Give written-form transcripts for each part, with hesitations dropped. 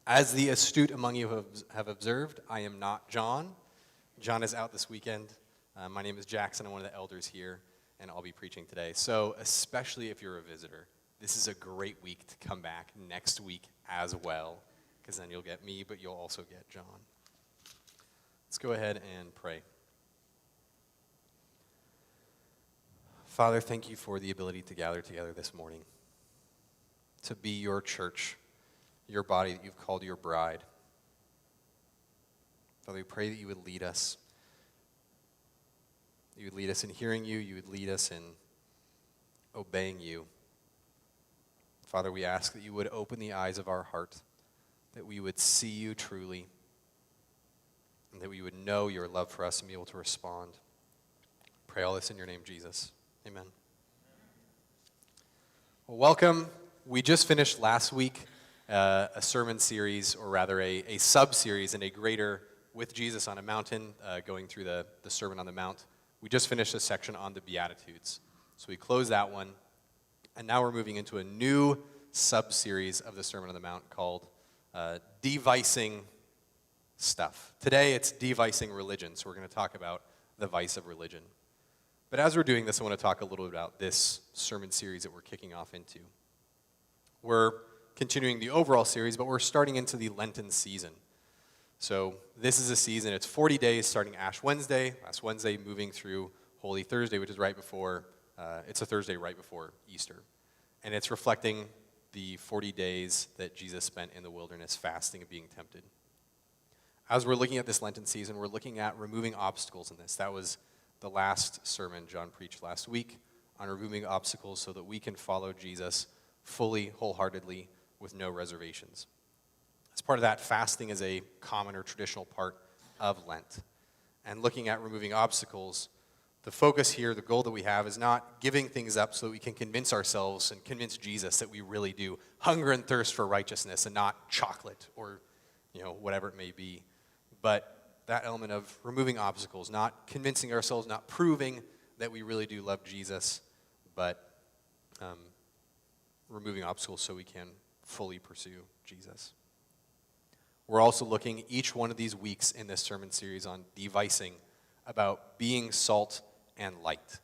As the astute among you have observed, I am not John. John is out this weekend. My name is Jackson. I'm one of the elders here, and I'll be preaching today. So especially if you're a visitor, this is a great week to come back next week as well, because then you'll get me, but you'll also get John. Let's go ahead and pray. Father, thank you for the ability to gather together this morning, to be your church, your body that you've called your bride. Father, we pray that you would lead us. You would lead us in hearing you. You would lead us in obeying you. Father, we ask that you would open the eyes of our heart, that we would see you truly, and that we would know your love for us and be able to respond. Pray all this in your name, Jesus. Amen. Well, welcome. We just finished last week a sermon series, or rather a sub-series in a greater with Jesus on a mountain, going through the Sermon on the Mount. We just finished a section on the Beatitudes. So we closed that one, and now we're moving into a new sub-series of the Sermon on the Mount called Devicing Stuff. Today it's Devicing Religion, so we're going to talk about the vice of religion. But as we're doing this, I want to talk a little bit about this sermon series that we're kicking off into. We're continuing the overall series, but we're starting into the Lenten season. So this is a season, it's 40 days starting Ash Wednesday, last Wednesday moving through Holy Thursday, which is right before, it's a Thursday right before Easter. And it's reflecting the 40 days that Jesus spent in the wilderness fasting and being tempted. As we're looking at this Lenten season, we're looking at removing obstacles in this. That was the last sermon John preached last week on removing obstacles so that we can follow Jesus fully, wholeheartedly, with no reservations. As part of that, fasting is a common or traditional part of Lent. And looking at removing obstacles, the focus here, the goal that we have, is not giving things up so that we can convince ourselves and convince Jesus that we really do hunger and thirst for righteousness and not chocolate or, whatever it may be. But that element of removing obstacles, not convincing ourselves, not proving that we really do love Jesus, but removing obstacles so we can fully pursue Jesus. We're also looking each one of these weeks in this sermon series on devicing, about being salt and light,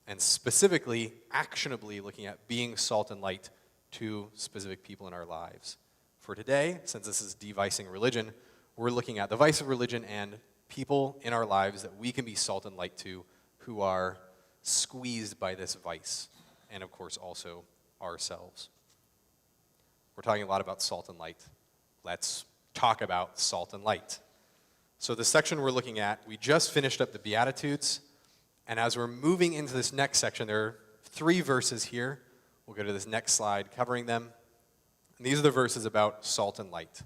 and specifically, actionably looking at being salt and light to specific people in our lives. For today, since this is devicing religion, we're looking at the vice of religion and people in our lives that we can be salt and light to who are squeezed by this vice, and of course also ourselves. We're talking a lot about salt and light. Let's talk about salt and light. So the section we're looking at, we just finished up the Beatitudes, and as we're moving into this next section, there are 3 verses here. We'll go to this next slide covering them. And these are the verses about salt and light.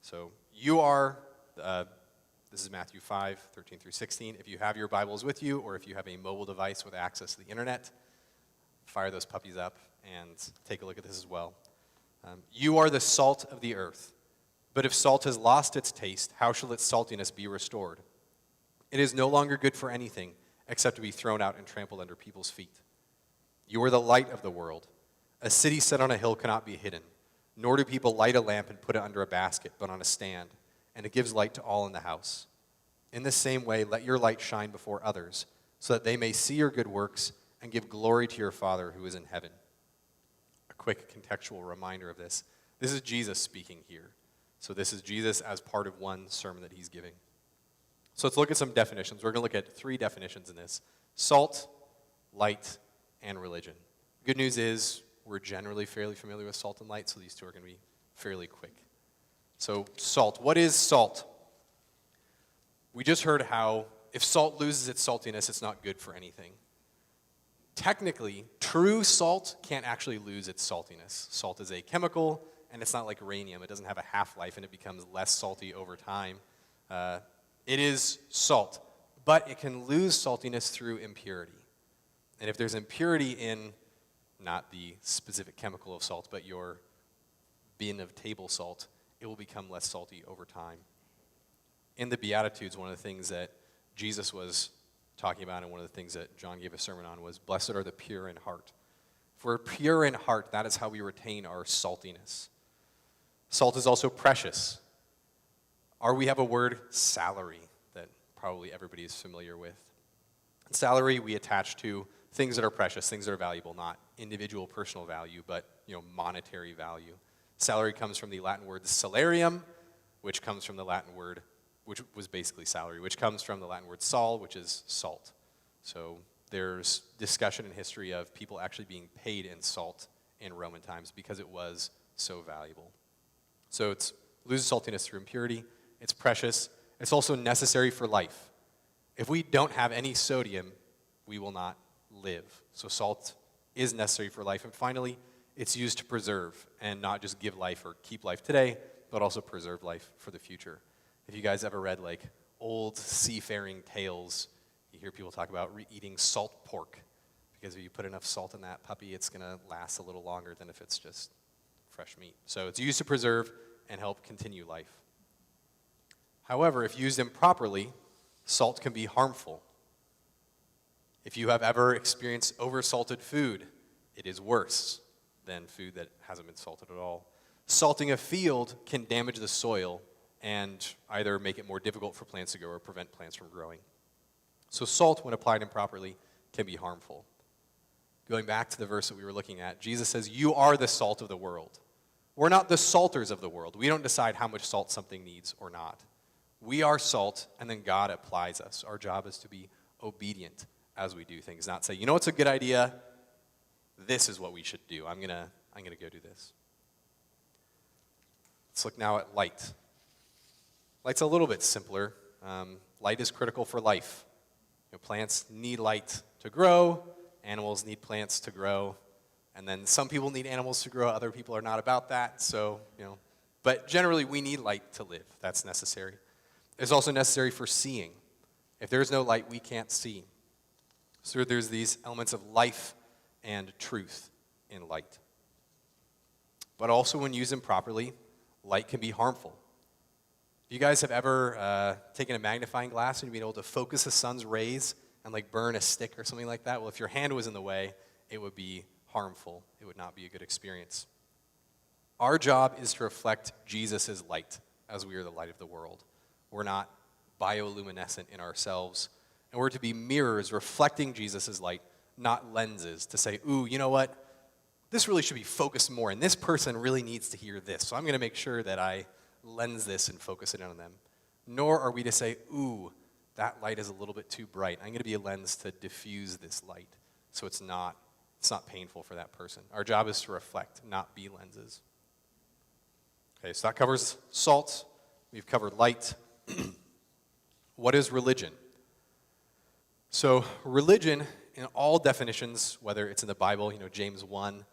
So you are, this is Matthew 5, 13 through 16. If you have your Bibles with you, or if you have a mobile device with access to the internet, fire those puppies up and take a look at this as well. You are the salt of the earth. But if salt has lost its taste, how shall its saltiness be restored? It is no longer good for anything except to be thrown out and trampled under people's feet. You are the light of the world. A city set on a hill cannot be hidden, nor do people light a lamp and put it under a basket, but on a stand, and it gives light to all in the house. In the same way, let your light shine before others, so that they may see your good works and give glory to your Father who is in heaven. A quick contextual reminder of this. This is Jesus speaking here. So this is Jesus as part of one sermon that he's giving. So let's look at some definitions. We're going to look at 3 definitions in this: salt, light, and religion. Good news is we're generally fairly familiar with salt and light, so these 2 are going to be fairly quick. So salt. What is salt? We just heard how if salt loses its saltiness, it's not good for anything. Technically, true salt can't actually lose its saltiness. Salt is a chemical, and it's not like uranium. It doesn't have a half-life, and it becomes less salty over time. It is salt, but it can lose saltiness through impurity. And if there's impurity in, not the specific chemical of salt, but your bin of table salt, it will become less salty over time. In the Beatitudes, one of the things that Jesus was talking about, and one of the things that John gave a sermon on, was blessed are the pure in heart. If we're pure in heart, that is how we retain our saltiness. Salt is also precious. Or we have a word, salary, that probably everybody is familiar with. Salary we attach to things that are precious, things that are valuable, not individual personal value, but monetary value. Salary comes from the Latin word salarium, which comes from the Latin word, which was basically salary, which comes from the Latin word sal, which is salt. So there's discussion in history of people actually being paid in salt in Roman times because it was so valuable. So it loses saltiness through impurity. It's precious. It's also necessary for life. If we don't have any sodium, we will not live. So salt is necessary for life. And finally, it's used to preserve and not just give life or keep life today, but also preserve life for the future. If you guys ever read like old seafaring tales, you hear people talk about eating salt pork, because if you put enough salt in that puppy, it's going to last a little longer than if it's just fresh meat. So it's used to preserve and help continue life. However, if used improperly, salt can be harmful. If you have ever experienced oversalted food, it is worse than food that hasn't been salted at all. Salting a field can damage the soil and either make it more difficult for plants to grow or prevent plants from growing. So salt, when applied improperly, can be harmful. Going back to the verse that we were looking at, Jesus says, "You are the salt of the world." We're not the salters of the world. We don't decide how much salt something needs or not. We are salt, and then God applies us. Our job is to be obedient as we do things, not say, it's a good idea. This is what we should do. I'm gonna go do this. Let's look now at light. Light's a little bit simpler. Light is critical for life. Plants need light to grow. Animals need plants to grow. And then some people need animals to grow. Other people are not about that. So, But generally, we need light to live. That's necessary. It's also necessary for seeing. If there's no light, we can't see. So there's these elements of life and truth in light. But also when used improperly, light can be harmful. You guys have ever taken a magnifying glass and been able to focus the sun's rays and burn a stick or something like that? Well, if your hand was in the way, it would be harmful. It would not be a good experience. Our job is to reflect Jesus' light as we are the light of the world. We're not bioluminescent in ourselves, and we're to be mirrors reflecting Jesus' light, not lenses to say, ooh, you know what? This really should be focused more, and this person really needs to hear this, so I'm going to make sure that I lens this and focus it on them. Nor are we to say, ooh, that light is a little bit too bright. I'm going to be a lens to diffuse this light so it's not painful for that person. Our job is to reflect, not be lenses. Okay, so that covers salt. We've covered light. What is religion? So religion, in all definitions, whether it's in the Bible, James 1,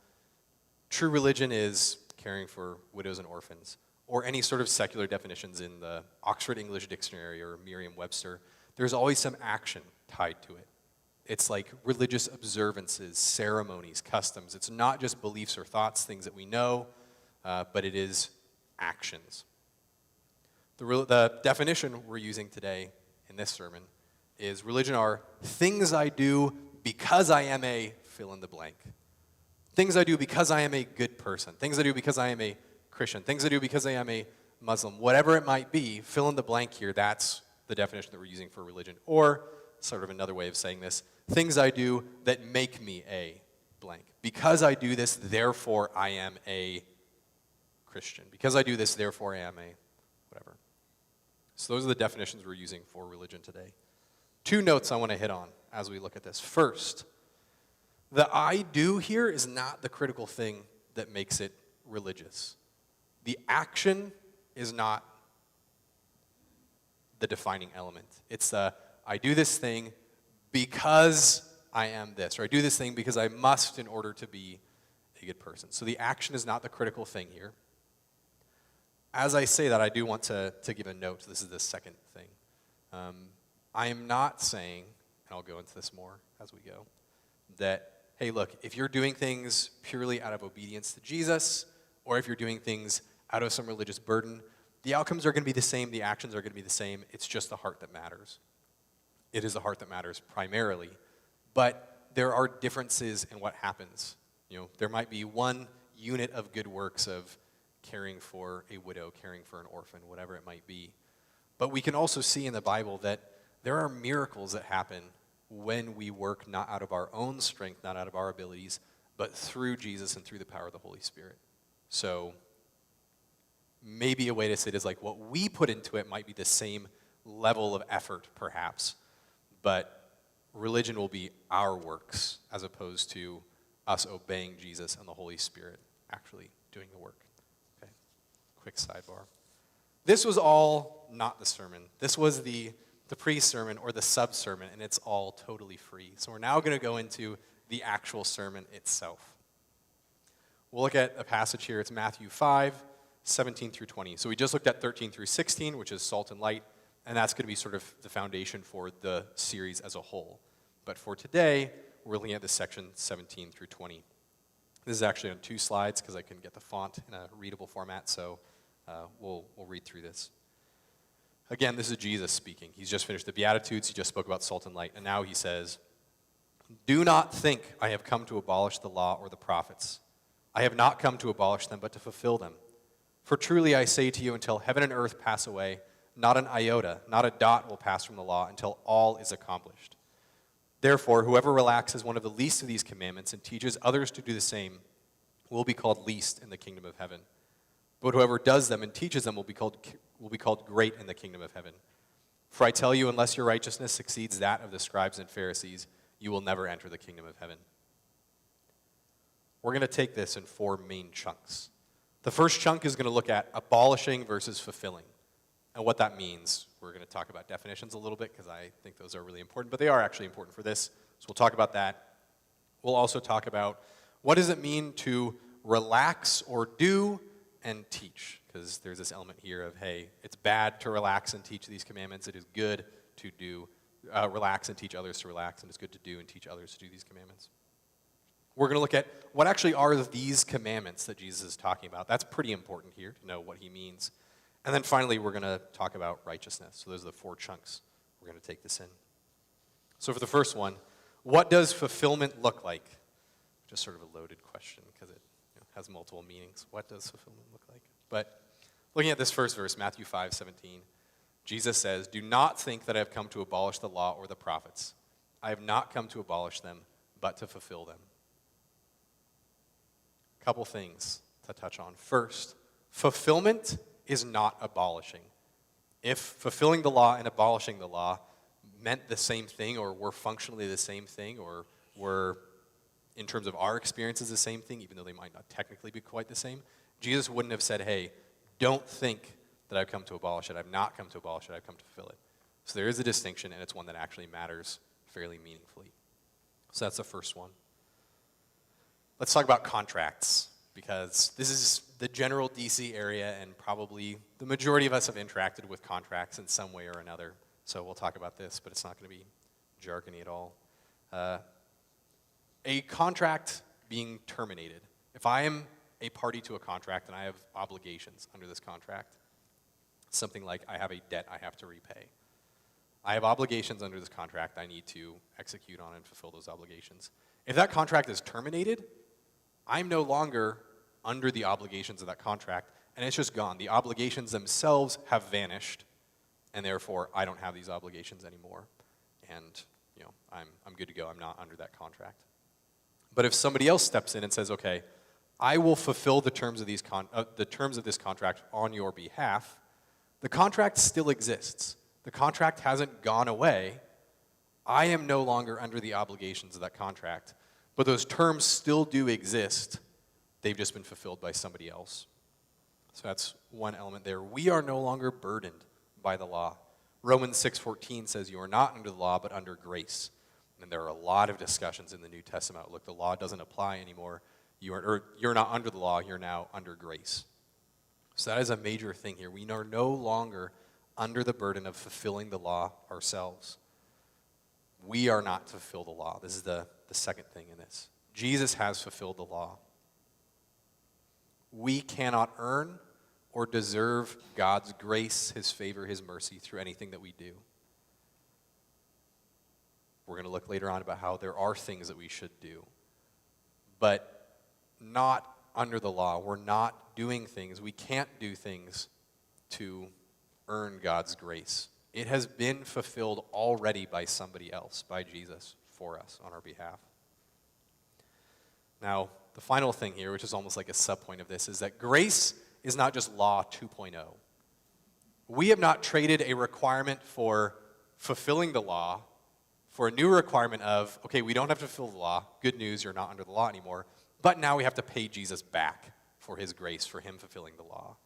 true religion is caring for widows and orphans, or any sort of secular definitions in the Oxford English Dictionary or Merriam-Webster. There's always some action tied to it. It's like religious observances, ceremonies, customs. It's not just beliefs or thoughts, things that we know, but it is actions. The definition we're using today in this sermon is religion are things I do because I am a fill in the blank. Things I do because I am a good person. Things I do because I am a Christian. Things I do because I am a Muslim. Whatever it might be, fill in the blank here, that's the definition that we're using for religion. Or, sort of another way of saying this, things I do that make me a blank. Because I do this, therefore I am a Christian. Because I do this, therefore I am a whatever. So those are the definitions we're using for religion today. Two notes I want to hit on as we look at this. First, the I do here is not the critical thing that makes it religious. The action is not the defining element. It's the I do this thing because I am this, or I do this thing because I must in order to be a good person. So the action is not the critical thing here. As I say that, I do want to give a note. This is the second thing. I am not saying, and I'll go into this more as we go, that, hey, look, if you're doing things purely out of obedience to Jesus, or if you're doing things out of some religious burden, the outcomes are going to be the same, the actions are going to be the same. It's just the heart that matters. It is the heart that matters primarily. But there are differences in what happens. There might be one unit of good works of caring for a widow, caring for an orphan, whatever it might be. But we can also see in the Bible that there are miracles that happen when we work not out of our own strength, not out of our abilities, but through Jesus and through the power of the Holy Spirit. So maybe a way to say it is like what we put into it might be the same level of effort, perhaps, but religion will be our works as opposed to us obeying Jesus and the Holy Spirit actually doing the work. Okay, quick sidebar. This was all not the sermon. This was the pre-sermon or the sub-sermon, and it's all totally free. So we're now going to go into the actual sermon itself. We'll look at a passage here. It's Matthew 5, 17 through 20. So we just looked at 13 through 16, which is salt and light, and that's going to be sort of the foundation for the series as a whole. But for today, we're looking at this section 17 through 20. This is actually on 2 slides because I couldn't get the font in a readable format, so we'll read through this. Again, this is Jesus speaking. He's just finished the Beatitudes. He just spoke about salt and light, and now he says, "Do not think I have come to abolish the law or the prophets. I have not come to abolish them, but to fulfill them. For truly I say to you, until heaven and earth pass away, not an iota, not a dot will pass from the law until all is accomplished. Therefore, whoever relaxes one of the least of these commandments and teaches others to do the same will be called least in the kingdom of heaven. But whoever does them and teaches them will be called great in the kingdom of heaven. For I tell you, unless your righteousness exceeds that of the scribes and Pharisees, you will never enter the kingdom of heaven." We're going to take this in 4 main chunks. The first chunk is going to look at abolishing versus fulfilling. And what that means, we're going to talk about definitions a little bit because I think those are really important, but they are actually important for this. So we'll talk about that. We'll also talk about what does it mean to relax or do and teach, because there's this element here of, hey, it's bad to relax and teach these commandments. It is good to do, relax and teach others to relax, and it's good to do and teach others to do these commandments. We're going to look at what actually are these commandments that Jesus is talking about. That's pretty important here to know what he means. And then finally, we're going to talk about righteousness. So those are the 4 chunks we're going to take this in. So for the first one, what does fulfillment look like? Just sort of a loaded question because it has multiple meanings. What does fulfillment look like? But looking at this first verse, Matthew 5:17, Jesus says, "Do not think that I have come to abolish the law or the prophets. I have not come to abolish them, but to fulfill them." A couple things to touch on. First, fulfillment is not abolishing. If fulfilling the law and abolishing the law meant the same thing, or were functionally the same thing, or were, in terms of our experiences, the same thing, even though they might not technically be quite the same, Jesus wouldn't have said, hey, don't think that I've come to abolish it. I've not come to abolish it. I've come to fulfill it. So there is a distinction, and it's one that actually matters fairly meaningfully. So that's the first one. Let's talk about contracts, because this is the general DC area, and probably the majority of us have interacted with contracts in some way or another. So we'll talk about this, but it's not going to be jargony at all. A contract being terminated. If I am a party to a contract and I have obligations under this contract, something like I have a debt I have to repay. I have obligations under this contract I need to execute on and fulfill those obligations. If that contract is terminated, I'm no longer under the obligations of that contract, and it's just gone. The obligations themselves have vanished, and therefore I don't have these obligations anymore. And I'm good to go. I'm not under that contract. But if somebody else steps in and says, okay, I will fulfill the terms of this contract on your behalf, the contract still exists. The contract hasn't gone away. I am no longer under the obligations of that contract, but those terms still do exist. They've just been fulfilled by somebody else. So that's one element there. We are no longer burdened by the law. Romans 6:14 says you are not under the law, but under grace. And there are a lot of discussions in the New Testament. Look, the law doesn't apply anymore. You're not under the law, you're now under grace. So that is a major thing here. We are no longer under the burden of fulfilling the law ourselves. We are not to fulfill the law. This is the second thing in this. Jesus has fulfilled the law. We cannot earn or deserve God's grace, his favor, his mercy through anything that we do. We're going to look later on about how there are things that we should do, but not under the law. We're not doing things. We can't do things to earn God's grace. It has been fulfilled already by somebody else, by Jesus, for us, on our behalf. Now, the final thing here, which is almost like a subpoint of this, is that grace is not just law 2.0. We have not traded a requirement for fulfilling the law for a new requirement of, okay, we don't have to fulfill the law. Good news, you're not under the law anymore. But now we have to pay Jesus back for his grace, for him fulfilling the law.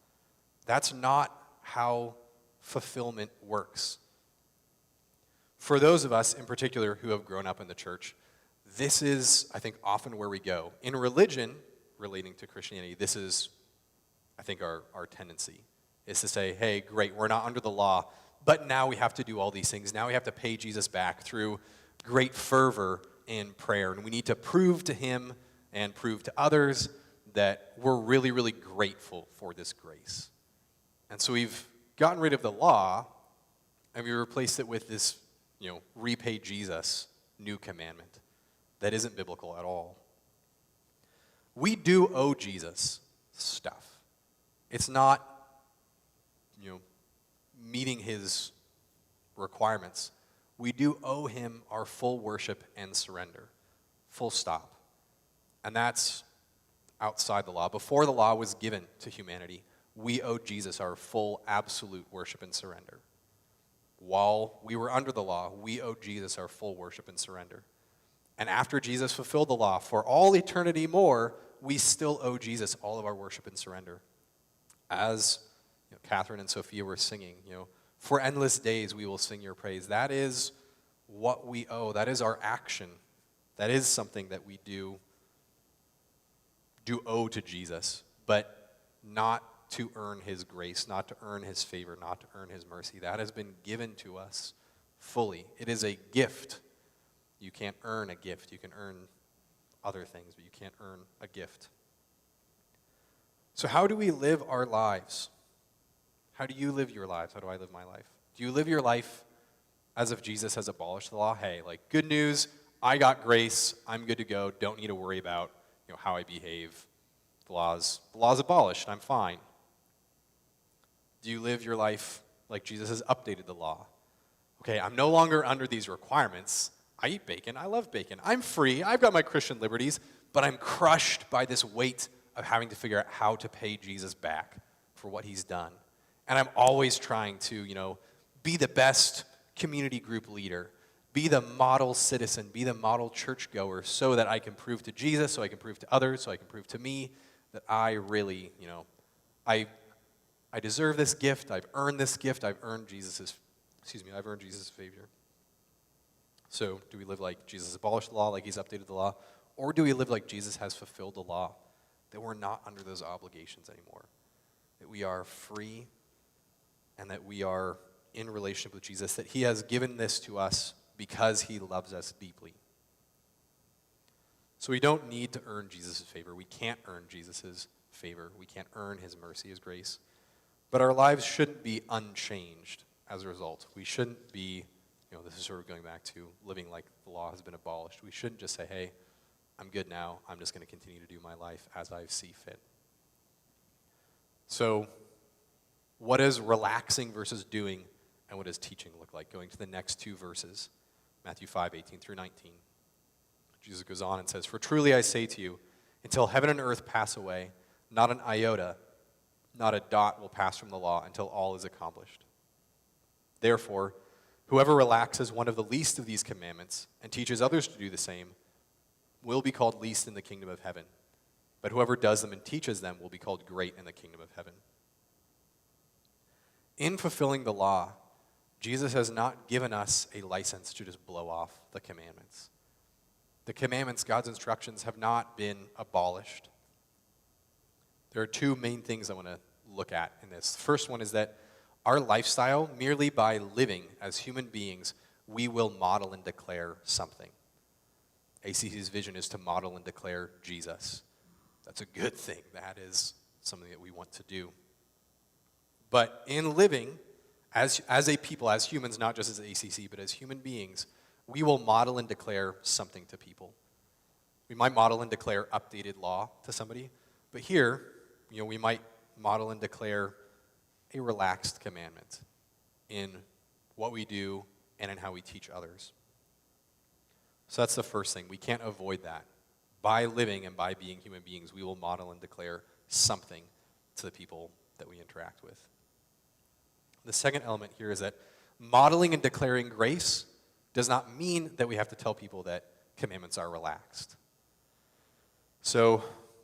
That's not how fulfillment works. For those of us in particular who have grown up in the church, this is, I think, often where we go. In religion, relating to Christianity, this is, I think, our tendency, is to say, hey, great, we're not under the law, but now we have to do all these things. Now we have to pay Jesus back through great fervor in prayer. And we need to prove to him and prove to others that we're really, really grateful for this grace. And so we've gotten rid of the law, and we replaced it with this, repay Jesus new commandment that isn't biblical at all. We do owe Jesus stuff. It's not, meeting his requirements. We do owe him our full worship and surrender. Full stop. And that's outside the law. Before the law was given to humanity, we owe Jesus our full, absolute worship and surrender. While we were under the law, we owe Jesus our full worship and surrender. And after Jesus fulfilled the law, for all eternity more, we still owe Jesus all of our worship and surrender. As Catherine and Sophia were singing, for endless days we will sing your praise. That is what we owe. That is our action. That is something that we do owe to Jesus, but not to earn his grace, not to earn his favor, not to earn his mercy. That has been given to us fully. It is a gift. You can't earn a gift. You can earn other things, but you can't earn a gift. So how do we live our lives? How do you live your lives? How do I live my life? Do you live your life as if Jesus has abolished the law? Hey, good news, I got grace, I'm good to go, don't need to worry about how I behave. The law's abolished, I'm fine. Do you live your life like Jesus has updated the law? Okay, I'm no longer under these requirements. I eat bacon, I love bacon, I'm free, I've got my Christian liberties, but I'm crushed by this weight of having to figure out how to pay Jesus back for what he's done. And I'm always trying to, be the best community group leader, be the model citizen, be the model churchgoer so that I can prove to Jesus, so I can prove to others, so I can prove to me that I really, I deserve this gift, I've earned this gift, I've earned Jesus' favor. So do we live like Jesus abolished the law, like he's updated the law? Or do we live like Jesus has fulfilled the law, that we're not under those obligations anymore, that we are free and that we are in relationship with Jesus, that he has given this to us because he loves us deeply. So we don't need to earn Jesus' favor. We can't earn Jesus' favor. We can't earn his mercy, his grace. But our lives shouldn't be unchanged as a result. We shouldn't be, this is sort of going back to living like the law has been abolished. We shouldn't just say, hey, I'm good now. I'm just going to continue to do my life as I see fit. So what does relaxing versus doing, and what does teaching look like? Going to the next two verses, Matthew 5:18 through 19. Jesus goes on and says, "For truly I say to you, until heaven and earth pass away, not an iota, not a dot will pass from the law until all is accomplished. Therefore, whoever relaxes one of the least of these commandments and teaches others to do the same will be called least in the kingdom of heaven. But whoever does them and teaches them will be called great in the kingdom of heaven." In fulfilling the law, Jesus has not given us a license to just blow off the commandments. The commandments, God's instructions, have not been abolished. There are two main things I want to look at in this. The first one is that our lifestyle, merely by living as human beings, we will model and declare something. ACC's vision is to model and declare Jesus. That's a good thing. That is something that we want to do. But in living, as a people, as humans, not just as ACC, but as human beings, we will model and declare something to people. We might model and declare updated law to somebody, But here, we might model and declare a relaxed commandment in what we do and in how we teach others. So that's the first thing. We can't avoid that. By living and by being human beings, we will model and declare something to the people that we interact with. The second element here is that modeling and declaring grace does not mean that we have to tell people that commandments are relaxed. So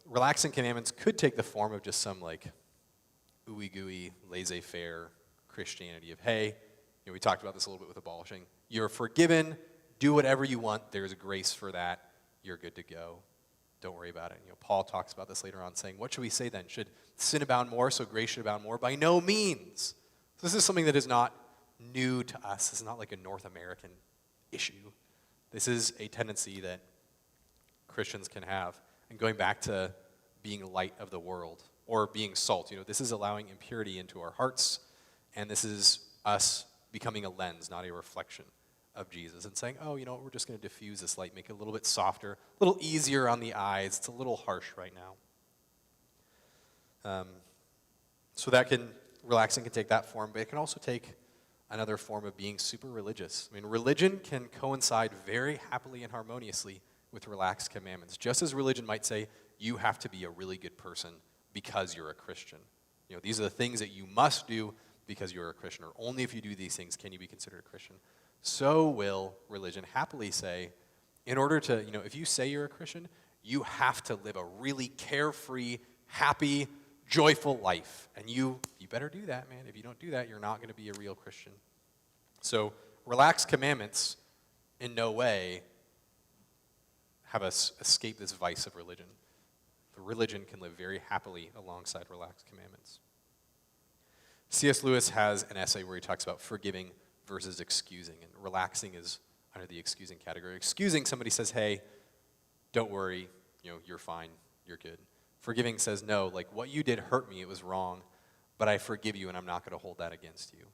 relaxing commandments could take the form of just some ooey-gooey, laissez-faire Christianity of, hey, we talked about this a little bit with abolishing. You're forgiven, do whatever you want, there's grace for that, you're good to go. Don't worry about it. Paul talks about this later on, saying, what should we say then? Should sin abound more, so grace should abound more? By no means. So this is something that is not new to us. This is not like a North American issue. This is a tendency that Christians can have. And going back to being light of the world, or being salt, this is allowing impurity into our hearts, and this is us becoming a lens, not a reflection of Jesus, and saying, oh, we're just going to diffuse this light, make it a little bit softer, a little easier on the eyes. It's a little harsh right now. So relaxing can take that form, but it can also take another form of being super religious. Religion can coincide very happily and harmoniously with relaxed commandments. Just as religion might say, you have to be a really good person because you're a Christian. These are the things that you must do because you're a Christian, or only if you do these things can you be considered a Christian. So will religion happily say, in order to, if you say you're a Christian, you have to live a really carefree, happy, joyful life. And you better do that, man. If you don't do that, you're not going to be a real Christian. So relaxed commandments in no way have us escape this vice of religion. The religion can live very happily alongside relaxed commandments. C.S. Lewis has an essay where he talks about forgiving versus excusing, and relaxing is under the excusing category. Excusing, somebody says, hey, don't worry, you're fine, you're good. Forgiving says, no, what you did hurt me, it was wrong, but I forgive you and I'm not going to hold that against you.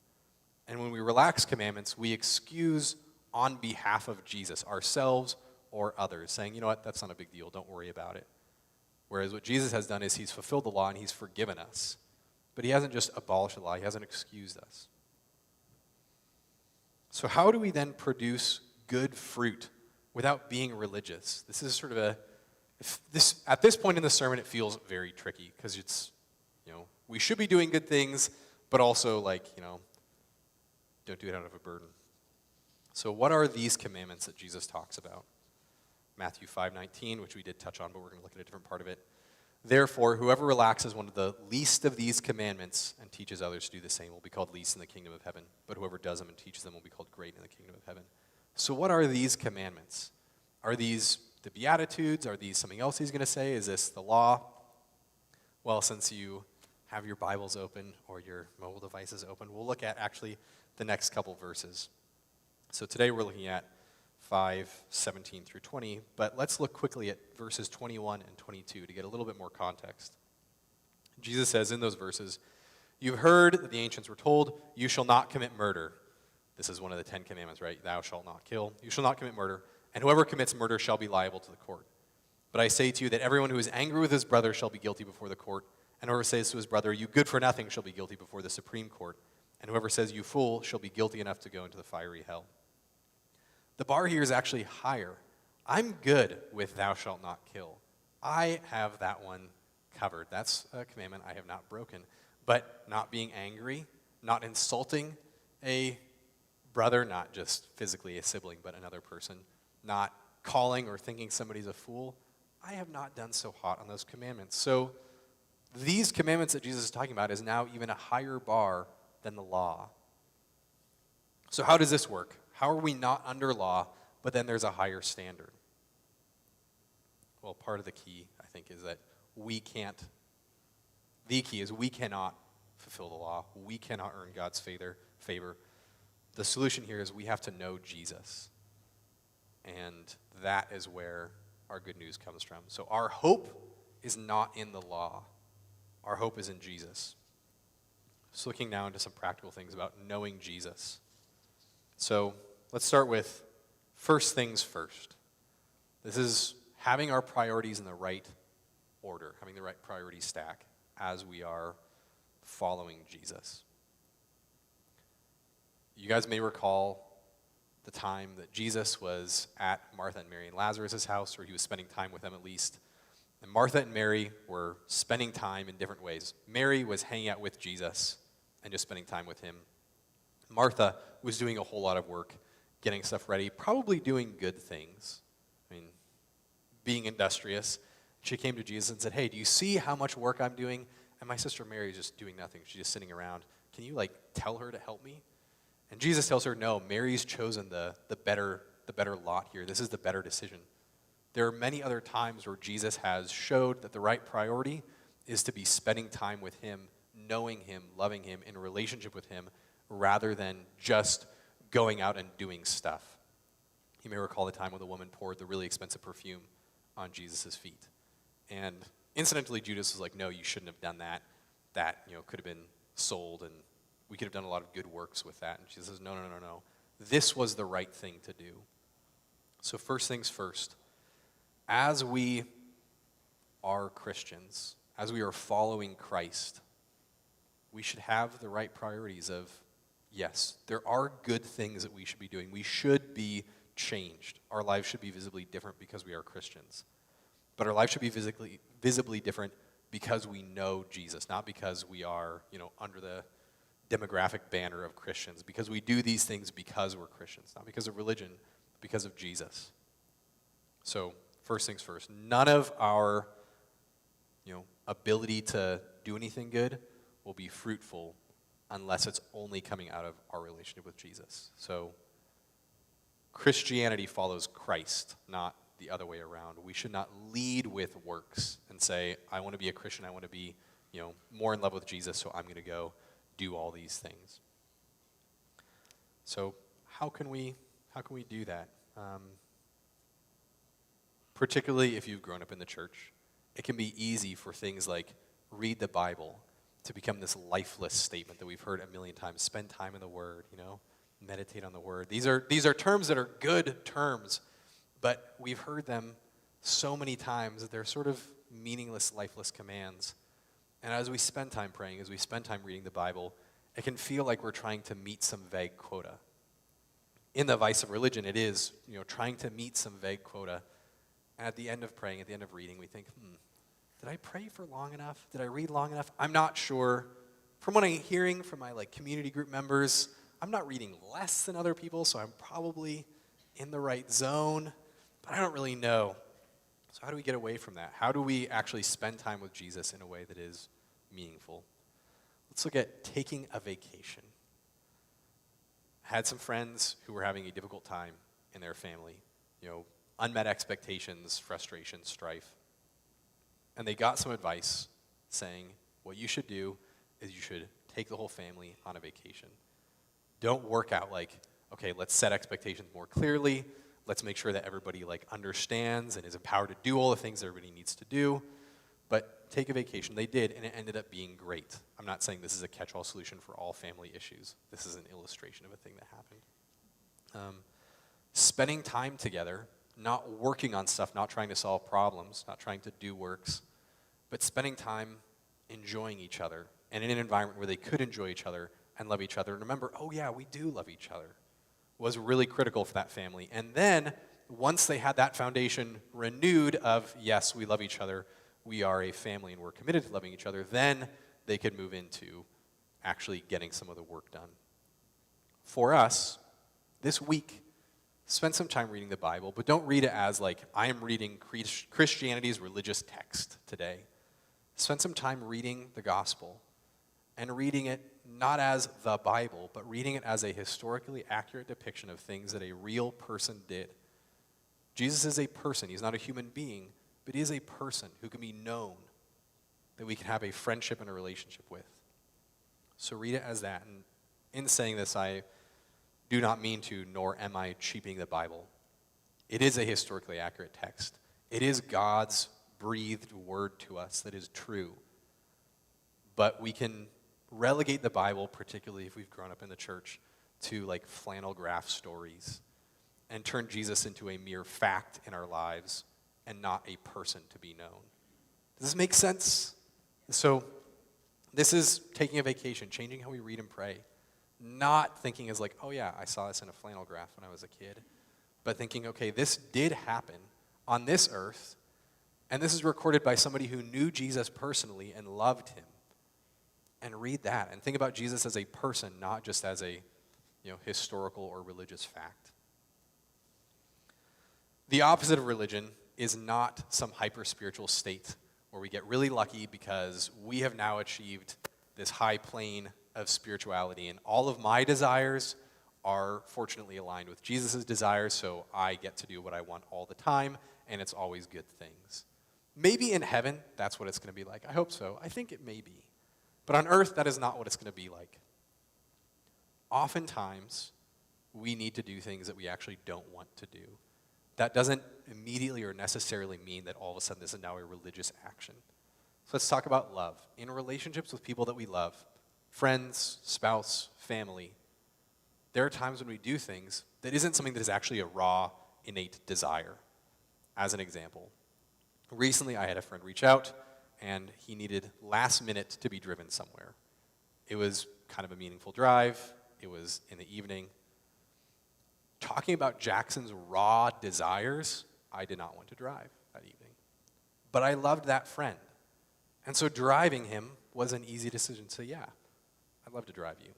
And when we relax commandments, we excuse on behalf of Jesus, ourselves or others, saying, you know what, that's not a big deal, don't worry about it. Whereas what Jesus has done is he's fulfilled the law and he's forgiven us. But he hasn't just abolished the law, he hasn't excused us. So how do we then produce good fruit without being religious? This is sort of at this point in the sermon, it feels very tricky because it's, we should be doing good things, but also don't do it out of a burden. So what are these commandments that Jesus talks about? Matthew 5:19, which we did touch on, but we're going to look at a different part of it. Therefore, whoever relaxes one of the least of these commandments and teaches others to do the same will be called least in the kingdom of heaven. But whoever does them and teaches them will be called great in the kingdom of heaven. So what are these commandments? Are these the Beatitudes? Are these something else he's going to say? Is this the law? Well, since you have your Bibles open or your mobile devices open, we'll look at actually the next couple verses. So today we're looking at 5:17 through 20, but let's look quickly at verses 21 and 22 to get a little bit more context. Jesus says in those verses, you've heard that the ancients were told, you shall not commit murder. This is one of the 10 commandments, right? Thou shalt not kill. You shall not commit murder, and whoever commits murder shall be liable to the court. But I say to you that everyone who is angry with his brother shall be guilty before the court, and whoever says to his brother, you good for nothing, shall be guilty before the Supreme Court, and whoever says, you fool, shall be guilty enough to go into the fiery hell. The bar here is actually higher. I'm good with thou shalt not kill. I have that one covered. That's a commandment I have not broken. But not being angry, not insulting a brother, not just physically a sibling, but another person, not calling or thinking somebody's a fool, I have not done so hot on those commandments. So these commandments that Jesus is talking about is now even a higher bar than the law. So how does this work? How are we not under law, but then there's a higher standard? Well, part of the key, I think, is that the key is we cannot fulfill the law. We cannot earn God's favor. The solution here is we have to know Jesus. And that is where our good news comes from. So our hope is not in the law. Our hope is in Jesus. So looking now into some practical things about knowing Jesus. So let's start with first things first. This is having our priorities in the right order, having the right priority stack as we are following Jesus. You guys may recall the time that Jesus was at Martha and Mary and Lazarus' house, or he was spending time with them at least. And Martha and Mary were spending time in different ways. Mary was hanging out with Jesus and just spending time with him. Martha was doing a whole lot of work, getting stuff ready, probably doing good things. I mean, being industrious. She came to Jesus and said, "Hey, do you see how much work I'm doing? And my sister Mary is just doing nothing. She's just sitting around. Can you tell her to help me?" And Jesus tells her, "No, Mary's chosen the better lot here. This is the better decision." There are many other times where Jesus has showed that the right priority is to be spending time with him, knowing him, loving him, in a relationship with him, rather than just going out and doing stuff. You may recall the time when the woman poured the really expensive perfume on Jesus' feet. And incidentally, Judas was like, "No, you shouldn't have done that. That, could have been sold, and we could have done a lot of good works with that." And she says, No. This was the right thing to do. So first things first, as we are Christians, as we are following Christ, we should have the right priorities of, yes, there are good things that we should be doing. We should be changed. Our lives should be visibly different because we are Christians. But our lives should be visibly different because we know Jesus, not because we are, under the demographic banner of Christians, because we do these things because we're Christians, not because of religion, but because of Jesus. So, first things first, none of our, ability to do anything good will be fruitful unless it's only coming out of our relationship with Jesus. So, Christianity follows Christ, not the other way around. We should not lead with works and say, "I want to be a Christian, I want to be, more in love with Jesus, so I'm going to go do all these things." So how can we do that? Particularly if you've grown up in the church, it can be easy for things like read the Bible to become this lifeless statement that we've heard a million times. Spend time in the Word, meditate on the Word. These are terms that are good terms, but we've heard them so many times that they're sort of meaningless, lifeless commands. And as we spend time praying, as we spend time reading the Bible, it can feel like we're trying to meet some vague quota. In the vice of religion, it is, trying to meet some vague quota. And at the end of praying, at the end of reading, we think, did I pray for long enough? Did I read long enough? I'm not sure. From what I'm hearing from my community group members, I'm not reading less than other people, so I'm probably in the right zone, but I don't really know. So how do we get away from that? How do we actually spend time with Jesus in a way that is meaningful? Let's look at taking a vacation. I had some friends who were having a difficult time in their family, unmet expectations, frustration, strife. And they got some advice saying, what you should do is you should take the whole family on a vacation. Don't work out okay, let's set expectations more clearly. Let's make sure that everybody understands and is empowered to do all the things everybody needs to do. But take a vacation. They did, and it ended up being great. I'm not saying this is a catch-all solution for all family issues. This is an illustration of a thing that happened. Spending time together, not working on stuff, not trying to solve problems, not trying to do works, but spending time enjoying each other and in an environment where they could enjoy each other and love each other. And remember, oh yeah, we do love each other, was really critical for that family. And then, once they had that foundation renewed of, yes, we love each other, we are a family and we're committed to loving each other, then they could move into actually getting some of the work done. For us, this week, spend some time reading the Bible, but don't read it as I am reading Christianity's religious text today. Spend some time reading the gospel and reading it not as the Bible, but reading it as a historically accurate depiction of things that a real person did. Jesus is a person. He's not a human being, but he is a person who can be known, that we can have a friendship and a relationship with. So read it as that. And in saying this, I do not mean to, nor am I cheapening the Bible. It is a historically accurate text. It is God's breathed word to us that is true. But we can relegate the Bible, particularly if we've grown up in the church, to flannel graph stories and turn Jesus into a mere fact in our lives and not a person to be known. Does this make sense? So this is taking a vacation, changing how we read and pray. Not thinking as like, oh yeah, I saw this in a flannel graph when I was a kid. But thinking, okay, this did happen on this earth, and this is recorded by somebody who knew Jesus personally and loved him. And read that and think about Jesus as a person, not just as a historical or religious fact. The opposite of religion is not some hyper-spiritual state where we get really lucky because we have now achieved this high plane of spirituality, and all of my desires are fortunately aligned with Jesus' desires, so I get to do what I want all the time, and it's always good things. Maybe in heaven, that's what it's going to be like. I hope so. I think it may be. But on earth, that is not what it's going to be like. Oftentimes, we need to do things that we actually don't want to do. That doesn't immediately or necessarily mean that all of a sudden this is now a religious action. So let's talk about love. In relationships with people that we love, friends, spouse, family, there are times when we do things that isn't something that is actually a raw, innate desire. As an example, recently I had a friend reach out, and he needed last minute to be driven somewhere. It was kind of a meaningful drive. It was in the evening. Talking about Jackson's raw desires, I did not want to drive that evening. But I loved that friend. And so driving him was an easy decision to say, yeah, I'd love to drive you.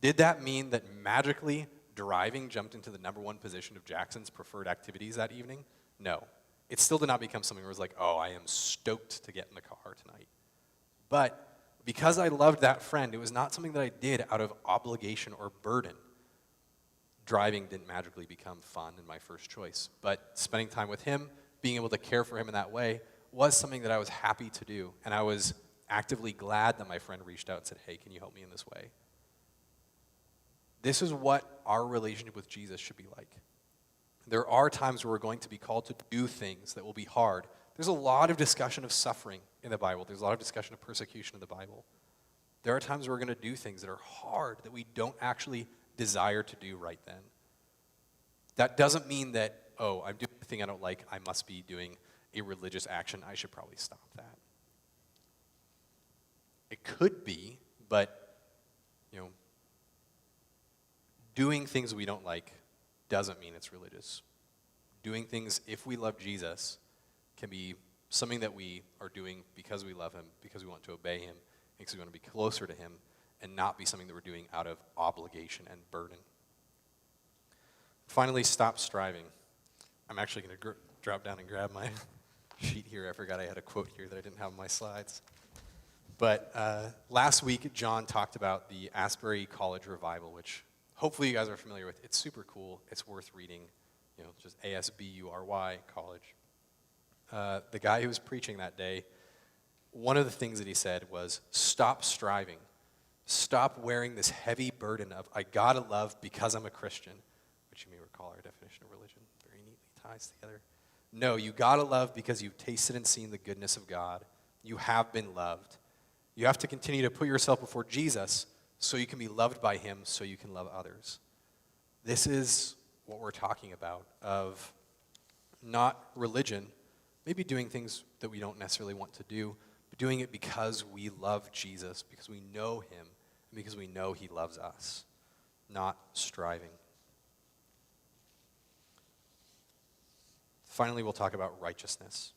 Did that mean that magically driving jumped into the number one position of Jackson's preferred activities that evening? No. It still did not become something where it was like, oh, I am stoked to get in the car tonight. But because I loved that friend, it was not something that I did out of obligation or burden. Driving didn't magically become fun in my first choice. But spending time with him, being able to care for him in that way, was something that I was happy to do. And I was actively glad that my friend reached out and said, hey, can you help me in this way? This is what our relationship with Jesus should be like. There are times where we're going to be called to do things that will be hard. There's a lot of discussion of suffering in the Bible. There's a lot of discussion of persecution in the Bible. There are times where we're going to do things that are hard, that we don't actually desire to do right then. That doesn't mean that, oh, I'm doing a thing I don't like, I must be doing a religious action, I should probably stop that. It could be, but, doing things we don't like doesn't mean it's religious. Doing things, if we love Jesus, can be something that we are doing because we love him, because we want to obey him, because we want to be closer to him, and not be something that we're doing out of obligation and burden. Finally, stop striving. I'm actually going to drop down and grab my sheet here. I forgot I had a quote here that I didn't have on my slides. But last week, John talked about the Asbury College Revival, which hopefully you guys are familiar with. It's super cool. It's worth reading. Just ASBURY College. The guy who was preaching that day, one of the things that he said was, stop striving. Stop wearing this heavy burden of, I gotta love because I'm a Christian, which you may recall our definition of religion very neatly ties together. No, you gotta love because you've tasted and seen the goodness of God. You have been loved. You have to continue to put yourself before Jesus so you can be loved by him, so you can love others. This is what we're talking about, of not religion, maybe doing things that we don't necessarily want to do, but doing it because we love Jesus, because we know him, and because we know he loves us, not striving. Finally, we'll talk about righteousness.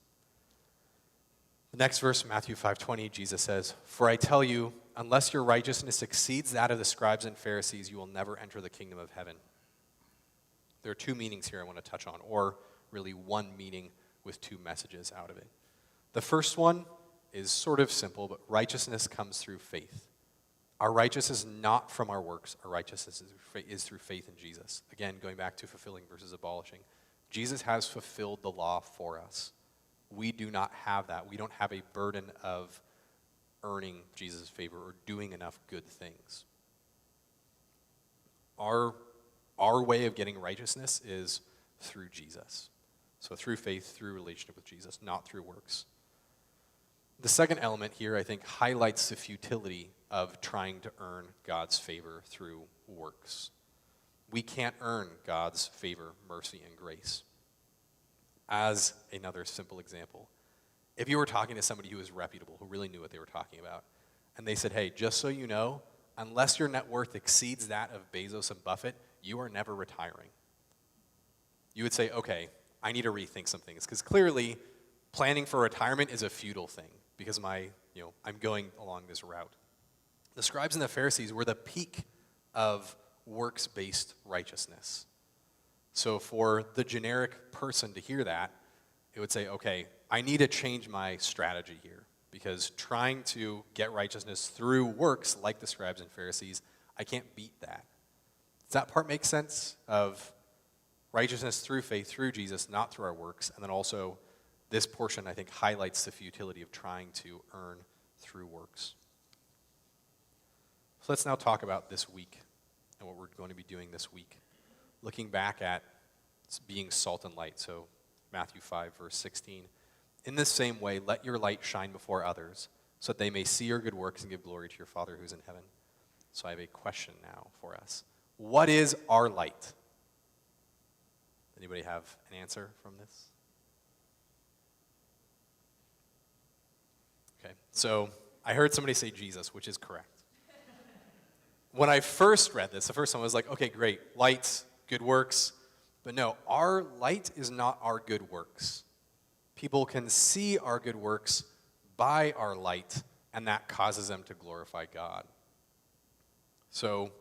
The next verse, Matthew 5:20, Jesus says, "For I tell you, unless your righteousness exceeds that of the scribes and Pharisees, you will never enter the kingdom of heaven." There are two meanings here I want to touch on, or really one meaning with two messages out of it. The first one is sort of simple, but righteousness comes through faith. Our righteousness is not from our works. Our righteousness is through faith in Jesus. Again, going back to fulfilling versus abolishing. Jesus has fulfilled the law for us. We do not have that. We don't have a burden of earning Jesus' favor or doing enough good things. Our way of getting righteousness is through Jesus. So through faith, through relationship with Jesus, not through works. The second element here, I think, highlights the futility of trying to earn God's favor through works. We can't earn God's favor, mercy, and grace. As another simple example, If you were talking to somebody who was reputable, who really knew what they were talking about, and they said, hey, just so you know, unless your net worth exceeds that of Bezos and Buffett, you are never retiring. You would say, okay, I need to rethink some things, because clearly planning for retirement is a futile thing because I'm going along this route. The scribes and the Pharisees were the peak of works-based righteousness. So for the generic person to hear that, it would say, okay, I need to change my strategy here, because trying to get righteousness through works like the scribes and Pharisees, I can't beat that. Does that part make sense? Of righteousness through faith, through Jesus, not through our works. And then also, this portion, I think, highlights the futility of trying to earn through works. So let's now talk about this week and what we're going to be doing this week. Looking back at being salt and light. So Matthew 5, verse 16. In this same way, let your light shine before others, so that they may see your good works and give glory to your Father who's in heaven. So I have a question now for us. What is our light? Anybody have an answer from this? Okay, so I heard somebody say Jesus, which is correct. When I first read this, the first time I was like, okay, great, lights, good works. But no, our light is not our good works. People can see our good works by our light, and that causes them to glorify God. So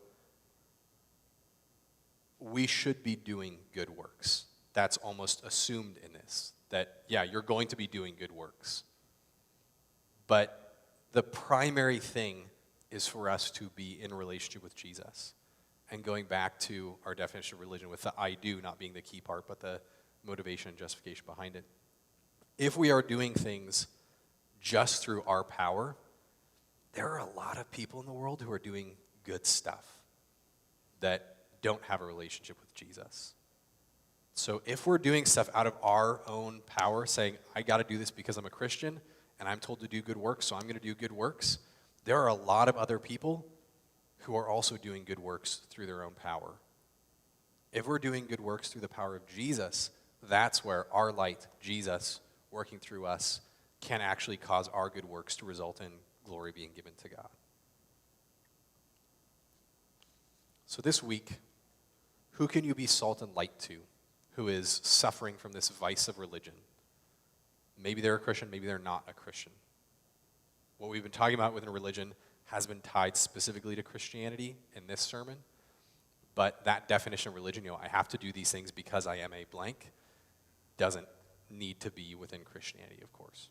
we should be doing good works. That's almost assumed in this, that, yeah, you're going to be doing good works. But the primary thing is for us to be in relationship with Jesus. And going back to our definition of religion with the I do not being the key part, but the motivation and justification behind it. If we are doing things just through our power, there are a lot of people in the world who are doing good stuff that don't have a relationship with Jesus. So if we're doing stuff out of our own power, saying, I got to do this because I'm a Christian, and I'm told to do good works, so I'm going to do good works, there are a lot of other people who are also doing good works through their own power. If we're doing good works through the power of Jesus, that's where our light, Jesus, working through us, can actually cause our good works to result in glory being given to God. So this week, who can you be salt and light to who is suffering from this vice of religion? Maybe they're a Christian, maybe they're not a Christian. What we've been talking about within religion has been tied specifically to Christianity in this sermon, but that definition of religion, I have to do these things because I am a blank, doesn't need to be within Christianity, of course.